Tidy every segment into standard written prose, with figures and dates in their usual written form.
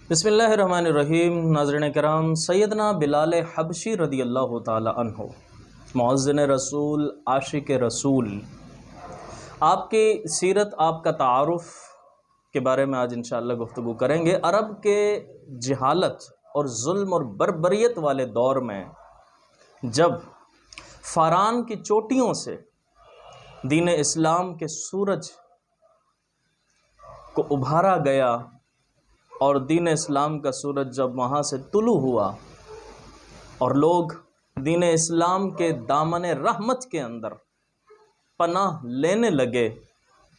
بسم اللہ الرحمن الرحیم۔ ناظرین کرام، سیدنا بلال حبشی رضی اللہ تعالی عنہ، مؤذن رسول، عاشق رسول، آپ کی سیرت، آپ کا تعارف کے بارے میں آج انشاءاللہ گفتگو کریں گے۔ عرب کے جہالت اور ظلم اور بربریت والے دور میں جب فاران کی چوٹیوں سے دین اسلام کے سورج کو ابھارا گیا اور دین اسلام کا سورج جب وہاں سے طلوع ہوا اور لوگ دین اسلام کے دامن رحمت کے اندر پناہ لینے لگے،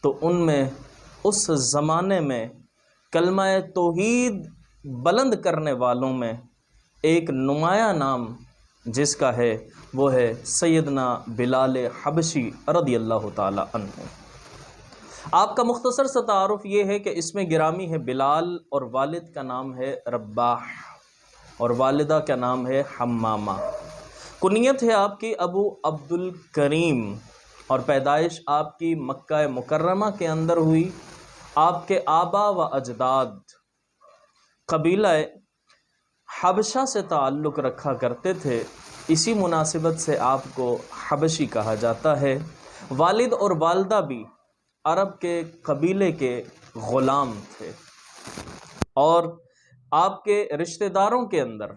تو ان میں اس زمانے میں کلمہ توحید بلند کرنے والوں میں ایک نمایاں نام جس کا ہے وہ ہے سیدنا بلال حبشی رضی اللہ تعالی عنہ۔ آپ کا مختصر سا تعارف یہ ہے کہ اس میں گرامی ہے بلال، اور والد کا نام ہے رباح، اور والدہ کا نام ہے حمامہ۔ کنیت ہے آپ کی ابو عبد الکریم، اور پیدائش آپ کی مکہ مکرمہ کے اندر ہوئی۔ آپ کے آبا و اجداد قبیلہ حبشہ سے تعلق رکھا کرتے تھے، اسی مناسبت سے آپ کو حبشی کہا جاتا ہے۔ والد اور والدہ بھی عرب کے قبیلے کے غلام تھے، اور آپ کے رشتہ داروں کے اندر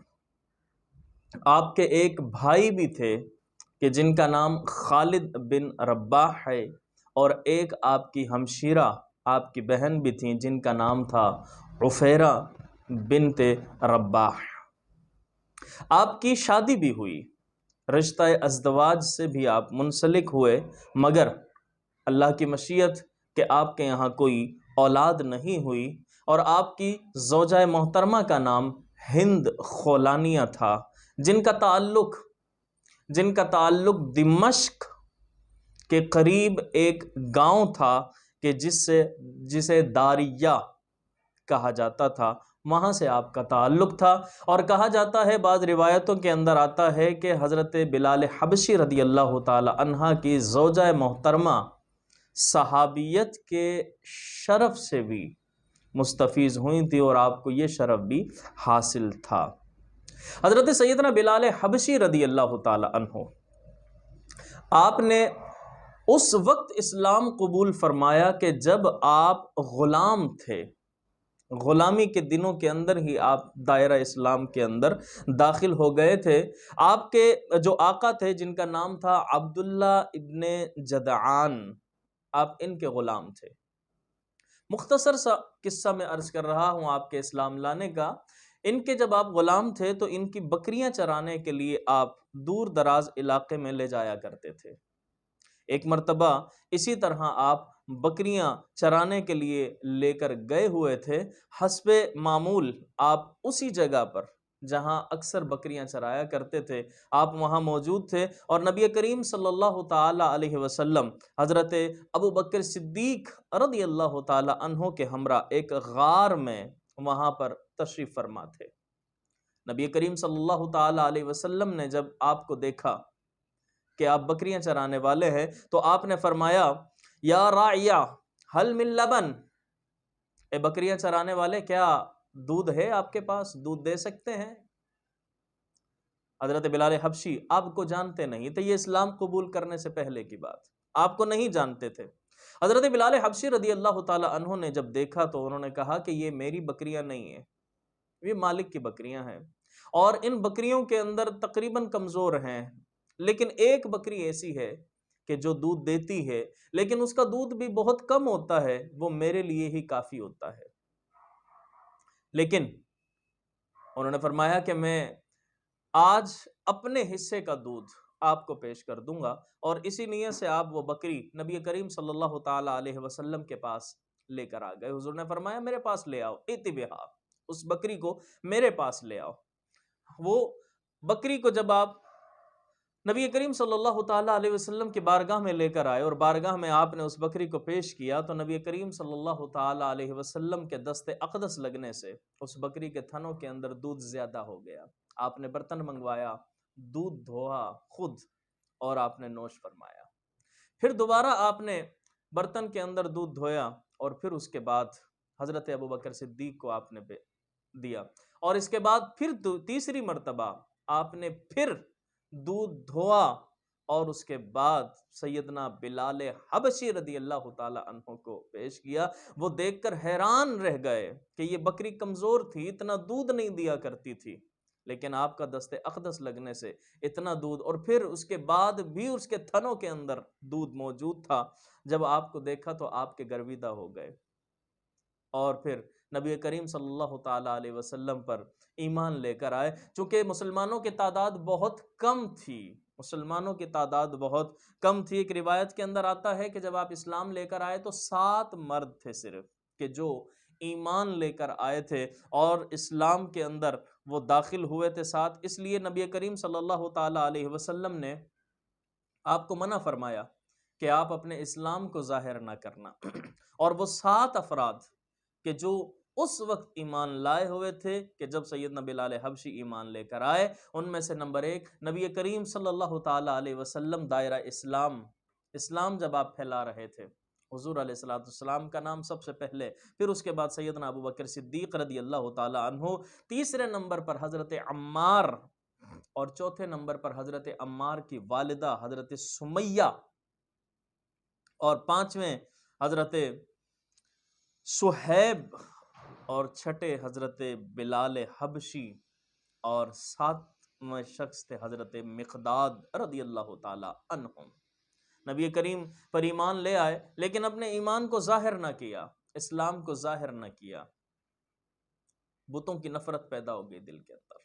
آپ کے ایک بھائی بھی تھے کہ جن کا نام خالد بن رباح ہے، اور ایک آپ کی ہمشیرہ، آپ کی بہن بھی تھیں جن کا نام تھا عفیرہ بنت رباح۔ آپ کی شادی بھی ہوئی، رشتہ ازدواج سے بھی آپ منسلک ہوئے، مگر اللہ کی مشیت کہ آپ کے یہاں کوئی اولاد نہیں ہوئی، اور آپ کی زوجہ محترمہ کا نام ہند خولانیہ تھا، جن کا تعلق دمشق کے قریب ایک گاؤں تھا کہ جسے داریہ کہا جاتا تھا، وہاں سے آپ کا تعلق تھا۔ اور کہا جاتا ہے، بعض روایتوں کے اندر آتا ہے کہ حضرت بلال حبشی رضی اللہ تعالی عنہ کی زوجہ محترمہ صحابیت کے شرف سے بھی مستفیض ہوئی تھی، اور آپ کو یہ شرف بھی حاصل تھا۔ حضرت سیدنا بلال حبشی رضی اللہ تعالی عنہ، آپ نے اس وقت اسلام قبول فرمایا کہ جب آپ غلام تھے، غلامی کے دنوں کے اندر ہی آپ دائرہ اسلام کے اندر داخل ہو گئے تھے۔ آپ کے جو آقا تھے جن کا نام تھا عبداللہ ابن جدعان، آپ ان کے غلام تھے۔ مختصر سا قصہ میں عرض کر رہا ہوں آپ کے اسلام لانے کا۔ ان کے جب آپ غلام تھے تو ان کی بکریاں چرانے کے لیے آپ دور دراز علاقے میں لے جایا کرتے تھے۔ ایک مرتبہ اسی طرح آپ بکریاں چرانے کے لیے لے کر گئے ہوئے تھے۔ حسب معمول آپ اسی جگہ پر جہاں اکثر بکریاں چرایا کرتے تھے، آپ وہاں موجود تھے، اور نبی کریم صلی اللہ تعالی علیہ وسلم حضرت ابو بکر صدیق رضی اللہ تعالی عنہ کے ہمراہ ایک غار میں وہاں پر تشریف فرما تھے۔ نبی کریم صلی اللہ تعالی علیہ وسلم نے جب آپ کو دیکھا کہ آپ بکریاں چرانے والے ہیں، تو آپ نے فرمایا، یا راعیہ حل من لبن، اے بکریاں چرانے والے، کیا دودھ ہے آپ کے پاس؟ دودھ دے سکتے ہیں؟ حضرت بلال حبشی آپ کو جانتے نہیں تھے، یہ اسلام قبول کرنے سے پہلے کی بات، آپ کو نہیں جانتے تھے۔ حضرت بلال حبشی رضی اللہ تعالی عنہ نے جب دیکھا تو انہوں نے کہا کہ یہ میری بکریاں نہیں ہیں، یہ مالک کی بکریاں ہیں، اور ان بکریوں کے اندر تقریباً کمزور ہیں، لیکن ایک بکری ایسی ہے کہ جو دودھ دیتی ہے، لیکن اس کا دودھ بھی بہت کم ہوتا ہے، وہ میرے لیے ہی کافی ہوتا ہے۔ لیکن انہوں نے فرمایا کہ میں آج اپنے حصے کا دودھ آپ کو پیش کر دوں گا، اور اسی نیت سے آپ وہ بکری نبی کریم صلی اللہ تعالی علیہ وسلم کے پاس لے کر آ گئے۔ حضور نے فرمایا، میرے پاس لے آؤ، ائتی بہا، اس بکری کو میرے پاس لے آؤ۔ وہ بکری کو جب آپ نبی کریم صلی اللہ تعالی علیہ وسلم کی بارگاہ میں لے کر آئے، اور بارگاہ میں آپ نے اس بکری کو پیش کیا، تو نبی کریم صلی اللہ تعالی علیہ وسلم کے دست اقدس لگنے سے اس بکری کے تھنوں کے اندر دودھ زیادہ ہو گیا۔ آپ نے برتن منگوایا، دودھ دھویا خود، اور آپ نے نوش فرمایا۔ پھر دوبارہ آپ نے برتن کے اندر دودھ دھویا، اور پھر اس کے بعد حضرت ابو بکر صدیق کو آپ نے دیا، اور اس کے بعد پھر تیسری مرتبہ آپ نے پھر دودھ دھویا، اور اس کے بعد سیدنا بلال حبشی رضی اللہ تعالی عنہ کو پیش کیا۔ وہ دیکھ کر حیران رہ گئے کہ یہ بکری کمزور تھی، اتنا دودھ نہیں دیا کرتی تھی، لیکن آپ کا دست اقدس لگنے سے اتنا دودھ، اور پھر اس کے بعد بھی اس کے تھنوں کے اندر دودھ موجود تھا۔ جب آپ کو دیکھا تو آپ کے گرویدہ ہو گئے، اور پھر نبی کریم صلی اللہ تعالی علیہ وسلم پر ایمان لے کر آئے۔ چونکہ مسلمانوں کی تعداد بہت کم تھی، مسلمانوں کی تعداد بہت کم تھی، ایک روایت کے اندر آتا ہے کہ جب آپ اسلام لے کر آئے تو 7 مرد تھے صرف کہ جو ایمان لے کر آئے تھے، اور اسلام کے اندر وہ داخل ہوئے تھے 7۔ اس لیے نبی کریم صلی اللہ تعالی علیہ وسلم نے آپ کو منع فرمایا کہ آپ اپنے اسلام کو ظاہر نہ کرنا۔ اور وہ 7 افراد کہ جو اس وقت ایمان لائے ہوئے تھے کہ جب سیدنا بلال حبشی ایمان لے کر آئے، ان میں سے نمبر 1 نبی کریم صلی اللہ تعالی علیہ وسلم دائرہ اسلام جب آپ پھیلا رہے تھے، حضور علیہ الصلوۃ والسلام کا نام سب سے پہلے، پھر اس کے بعد سیدنا ابو بکر صدیق رضی اللہ تعالی عنہ، تیسرے نمبر پر حضرت عمار، اور چوتھے نمبر پر حضرت عمار کی والدہ حضرت سمیہ، اور 5ویں حضرت صہیب، اور چھٹے حضرت بلال حبشی، اور 7ویں شخص تھے حضرت مقداد رضی اللہ تعالی عنہم۔ نبی کریم پر ایمان لے آئے، لیکن اپنے ایمان کو ظاہر نہ کیا، اسلام کو ظاہر نہ کیا۔ بتوں کی نفرت پیدا ہو گئی دل کے اندر،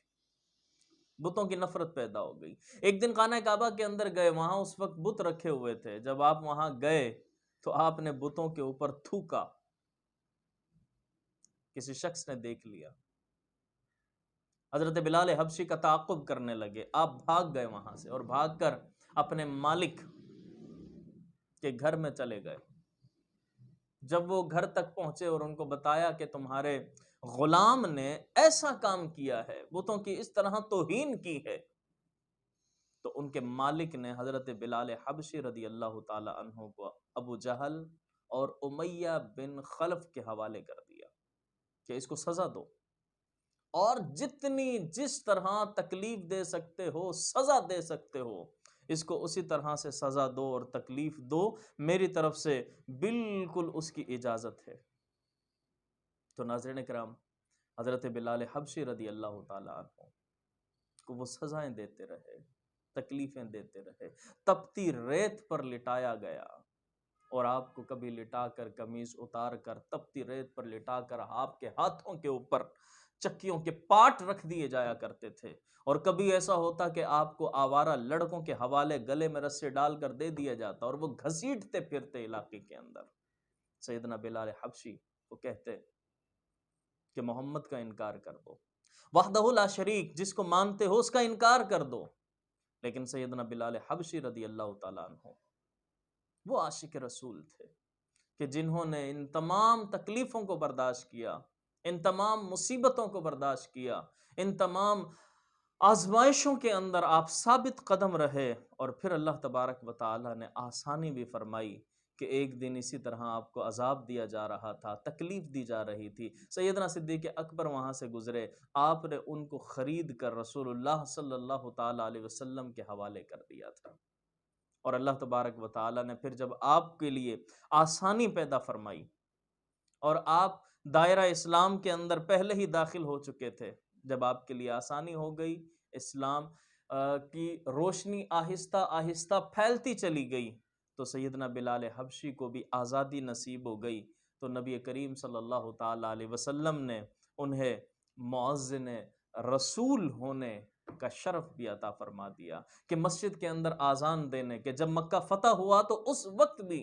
بتوں کی نفرت پیدا ہو گئی۔ ایک دن خانہ کعبہ کے اندر گئے، وہاں اس وقت بت رکھے ہوئے تھے، جب آپ وہاں گئے تو آپ نے بتوں کے اوپر تھوکا، کسی شخص نے دیکھ لیا، حضرت بلال حبشی کا تعاقب کرنے لگے، آپ بھاگ گئے وہاں سے، اور بھاگ کر اپنے مالک کے گھر میں چلے گئے۔ جب وہ گھر تک پہنچے اور ان کو بتایا کہ تمہارے غلام نے ایسا کام کیا ہے، بتوں کی اس طرح توہین کی ہے، تو ان کے مالک نے حضرت بلال حبشی رضی اللہ تعالی عنہ کو ابو جہل اور امیہ بن خلف کے حوالے کر دیا کہ اس کو سزا دو، اور جس طرح تکلیف دے سکتے ہو، سزا دے سکتے ہو، اس کو اسی طرح سے سزا دو اور تکلیف دو، میری طرف سے بالکل اس کی اجازت ہے۔ تو ناظرین کرام، حضرت بلال حبشی رضی اللہ تعالی عنہ کو وہ سزائیں دیتے رہے، تکلیفیں دیتے رہے، تپتی ریت پر لٹایا گیا، اور آپ کو کبھی لٹا کر قمیض اتار کر تپتی ریت پر لٹا کر آپ کے ہاتھوں کے اوپر چکیوں کے پاٹ رکھ دیے جایا کرتے تھے، اور کبھی ایسا ہوتا کہ آپ کو آوارہ لڑکوں کے حوالے گلے میں رسے ڈال کر دے دیا جاتا، اور وہ گھسیٹتے پھرتے علاقے کے اندر۔ سیدنا بلال حبشی وہ کہتے کہ محمد کا انکار کر دو، وحدہ لا شریک جس کو مانتے ہو اس کا انکار کر دو، لیکن سیدنا بلال حبشی رضی اللہ تعالیٰ عنہ وہ عاشق رسول تھے کہ جنہوں نے ان تمام تکلیفوں کو برداشت کیا، ان تمام مصیبتوں کو برداشت کیا، ان تمام آزمائشوں کے اندر آپ ثابت قدم رہے، اور پھر اللہ تبارک و تعالی نے آسانی بھی فرمائی کہ ایک دن اسی طرح آپ کو عذاب دیا جا رہا تھا، تکلیف دی جا رہی تھی، سیدنا صدیق اکبر وہاں سے گزرے، آپ نے ان کو خرید کر رسول اللہ صلی اللہ تعالی علیہ وسلم کے حوالے کر دیا تھا، اور اللہ تبارک و تعالی نے پھر جب آپ کے لیے آسانی پیدا فرمائی، اور آپ دائرہ اسلام کے اندر پہلے ہی داخل ہو چکے تھے، جب آپ کے لیے آسانی ہو گئی، اسلام کی روشنی آہستہ آہستہ پھیلتی چلی گئی، تو سیدنا بلال حبشی کو بھی آزادی نصیب ہو گئی، تو نبی کریم صلی اللہ تعالی علیہ وسلم نے انہیں مؤذن رسول ہونے کا شرف بھی عطا فرما دیا کہ مسجد کے اندر آذان دینے کے، جب مکہ فتح ہوا تو اس وقت بھی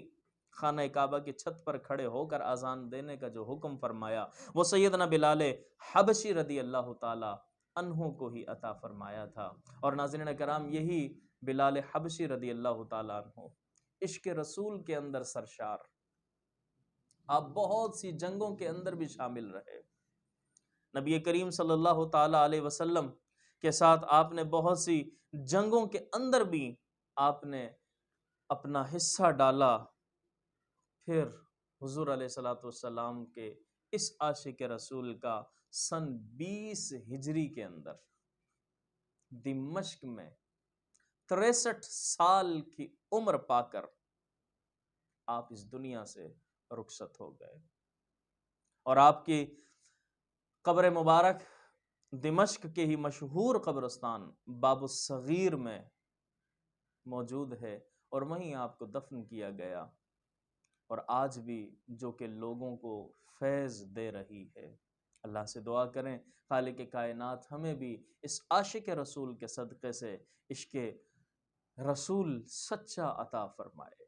خانہ کعبہ کی چھت پر کھڑے ہو کر آذان دینے کا جو حکم فرمایا وہ سیدنا بلال حبشی رضی اللہ تعالی عنہ کو ہی عطا فرمایا تھا۔ اور ناظرین کرام، یہی بلال حبشی رضی اللہ تعالی عنہ عشق رسول کے اندر سرشار، آپ بہت سی جنگوں کے اندر بھی شامل رہے، نبی کریم صلی اللہ تعالی علیہ وسلم کے ساتھ آپ نے بہت سی جنگوں کے اندر بھی آپ نے اپنا حصہ ڈالا، پھر حضور علیہ الصلوۃ والسلام کے اس عاشق رسول کا سن 20 ہجری کے اندر دمشق میں 63 سال کی عمر پا کر آپ اس دنیا سے رخصت ہو گئے، اور آپ کی قبر مبارک دمشق کے ہی مشہور قبرستان باب الصغیر میں موجود ہے، اور وہیں آپ کو دفن کیا گیا، اور آج بھی جو کہ لوگوں کو فیض دے رہی ہے۔ اللہ سے دعا کریں خالق کائنات ہمیں بھی اس عاشق رسول کے صدقے سے عشق رسول سچا عطا فرمائے۔